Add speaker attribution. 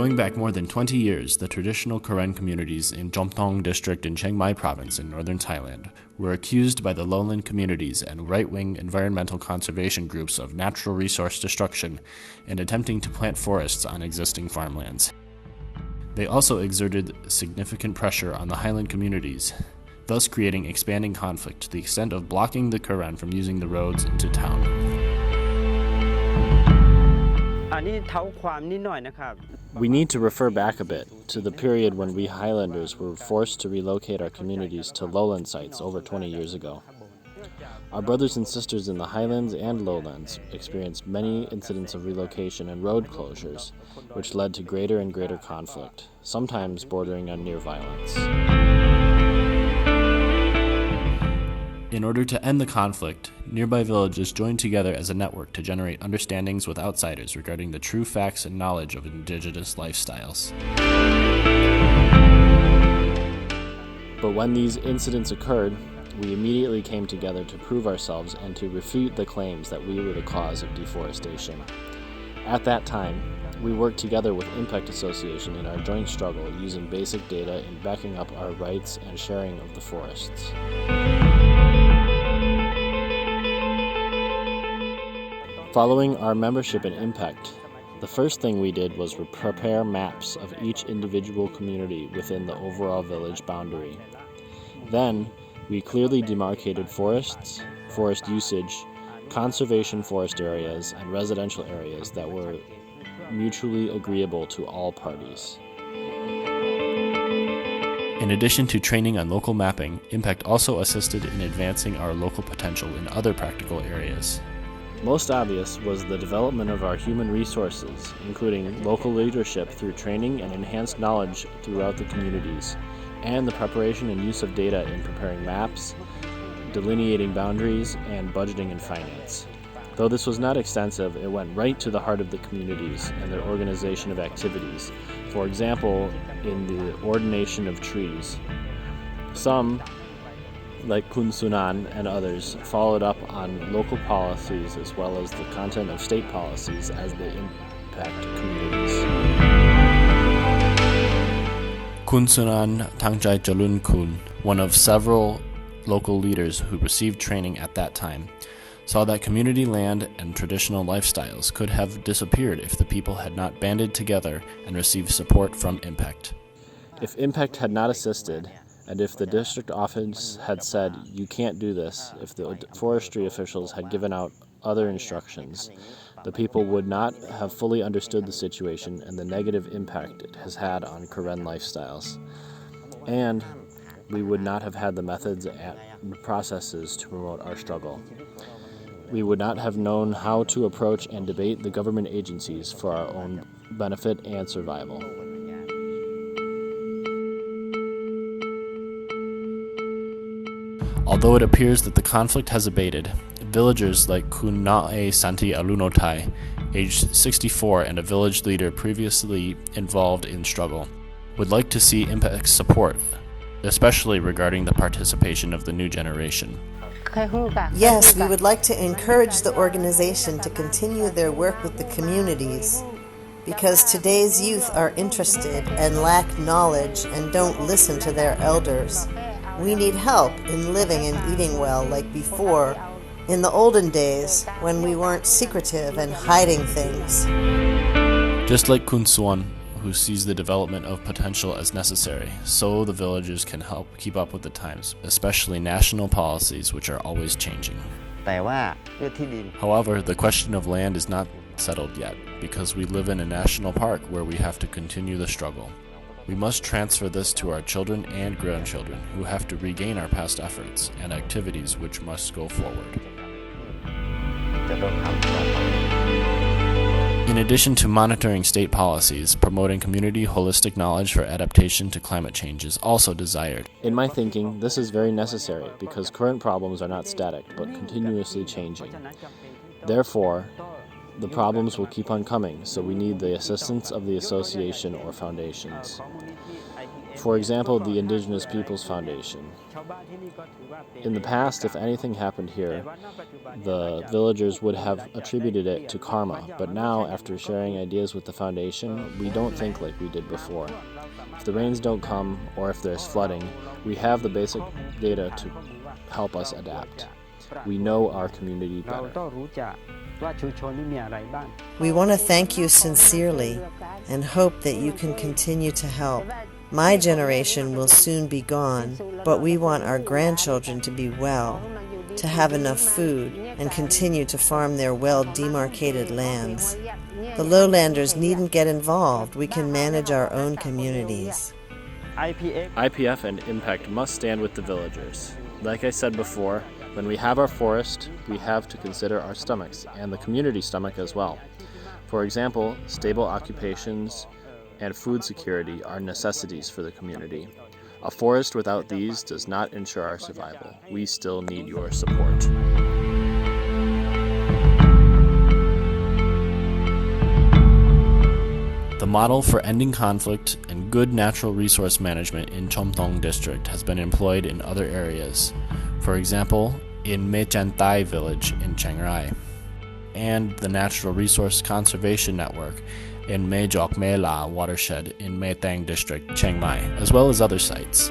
Speaker 1: Going back more than 20 years, the traditional Karen communities in Chomtong district in Chiang Mai province in northern Thailand were accused by the lowland communities and right-wing environmental conservation groups of natural resource destruction and attempting to plant forests on existing farmlands. They also exerted significant pressure on the highland communities, thus creating expanding conflict to the extent of blocking the Karen from using the roads into town.
Speaker 2: We need to refer back a bit to the period when we Highlanders were forced to relocate our communities to lowland sites over 20 years ago. Our brothers and sisters in the Highlands and Lowlands experienced many incidents of relocation and road closures, which led to greater and greater conflict, sometimes bordering on near violence.
Speaker 1: In order to end the conflict, nearby villages joined together as a network to generate understandings with outsiders regarding the true facts and knowledge of indigenous lifestyles.
Speaker 2: But when these incidents occurred, we immediately came together to prove ourselves and to refute the claims that we were the cause of deforestation. At that time, we worked together with Impact Association in our joint struggle using basic data in backing up our rights and sharing of the forests. Following our membership in Impact, the first thing we did was prepare maps of each individual community within the overall village boundary. Then, we clearly demarcated forests, forest usage, conservation forest areas, and residential areas that were mutually agreeable to all parties.
Speaker 1: In addition to training on local mapping, Impact also assisted in advancing our local potential in other practical areas.
Speaker 2: Most obvious was the development of our human resources, including local leadership through training and enhanced knowledge throughout the communities, and the preparation and use of data in preparing maps, delineating boundaries, and budgeting and finance. Though this was not extensive, it went right to the heart of the communities and their organization of activities, for example, in the ordination of trees. Some, like Kun Sunan and others, followed up on local policies as well as the content of state policies as they impact communities.
Speaker 1: Kun Sunan Tangchai Jalun Kun, one of several local leaders who received training at that time, saw that community land and traditional lifestyles could have disappeared if the people had not banded together and received support from Impact.
Speaker 2: If Impact had not assisted, and if the district office had said, "You can't do this," if the forestry officials had given out other instructions, the people would not have fully understood the situation and the negative impact it has had on Karen lifestyles. And we would not have had the methods and processes to promote our struggle. We would not have known how to approach and debate the government agencies for our own benefit and survival.
Speaker 1: Although it appears that the conflict has abated, villagers like Kun Na'e Santi Alunotai, aged 64 and a village leader previously involved in struggle, would like to see Impact's support, especially regarding the participation of the new generation.
Speaker 3: Yes, we would like to encourage the organization to continue their work with the communities, because today's youth are interested and lack knowledge and don't listen to their elders. We need help in living and eating well like before, in the olden days when we weren't secretive and hiding things.
Speaker 1: Just like Kun Suan, who sees the development of potential as necessary, so the villagers can help keep up with the times, especially national policies which are always changing. However, the question of land is not settled yet, because we live in a national park where we have to continue the struggle. We must transfer this to our children and grandchildren, who have to regain our past efforts and activities which must go forward. In addition to monitoring state policies, promoting community holistic knowledge for adaptation to climate change is also desired.
Speaker 2: In my thinking, this is very necessary because current problems are not static, but continuously changing. Therefore, the problems will keep on coming, so we need the assistance of the association or foundations. For example, the Indigenous Peoples Foundation. In the past, if anything happened here, the villagers would have attributed it to karma, but now, after sharing ideas with the foundation, we don't think like we did before. If the rains don't come, or if there's flooding, we have the basic data to help us adapt. We know our community better.
Speaker 3: We want to thank you sincerely and hope that you can continue to help. My generation will soon be gone, but we want our grandchildren to be well, to have enough food, and continue to farm their well-demarcated lands. The lowlanders needn't get involved. We can manage our own communities.
Speaker 2: IPF and Impact must stand with the villagers. Like I said before, when we have our forest, we have to consider our stomachs, and the community stomach as well. For example, stable occupations and food security are necessities for the community. A forest without these does not ensure our survival. We still need your support.
Speaker 1: The model for ending conflict and good natural resource management in Chomtong District has been employed in other areas. For example, in Mechantai village in Chiang Rai, and the Natural Resource Conservation Network in Mejok Mela watershed in Mae Tang District, Chiang Mai, as well as other sites.